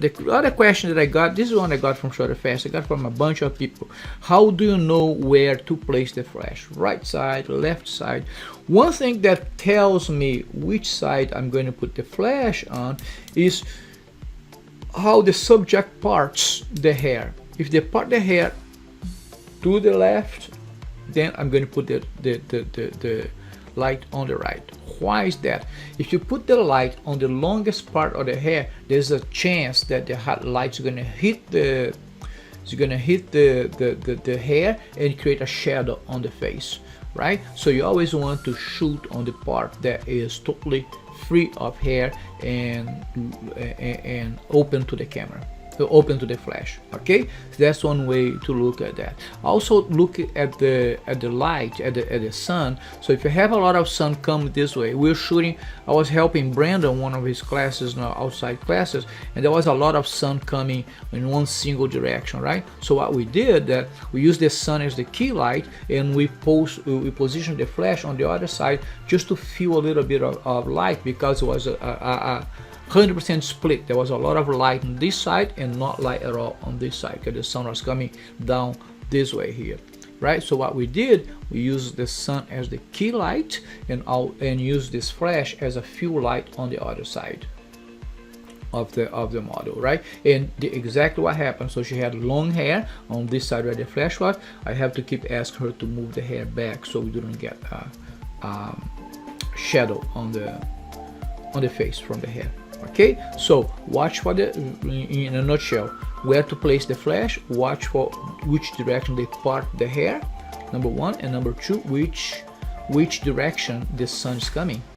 the other question that I got, this is one I got from Short and Fast, I got from a bunch of people. How do you know where to place the flash? Right side, left side? One thing that tells me which side I'm going to put the flash on is how the subject parts the hair. If they part the hair to the left, then I'm going to put the light on the right. Why is that? If you put the light on the longest part of the hair, there's a chance that the hot light's going to hit the hair and create a shadow on the face, right? So you always want to shoot on the part that is totally free of hair and open to the camera, open to the flash. Okay, so that's one way to look at that. Also look at the light, at the sun. So if you have a lot of sun come this way, we're shooting, I was helping Brandon one of his classes now, outside classes, and there was a lot of sun coming in one single direction, right? So what we did, that we used the sun as the key light, and we positioned the flash on the other side just to feel a little bit of light, because it was a 100% split. There was a lot of light on this side and not light at all on this side, because the sun was coming down this way here, right? So what we did, we used the sun as the key light and use this flash as a fuel light on the other side of the model, right? And exactly what happened. So she had long hair on this side where the flash was. I have to keep asking her to move the hair back so we didn't get shadow on the face from the hair. Okay, so watch for in a nutshell, where to place the flash, watch for which direction they part the hair, number one, and number two, which direction the sun is coming.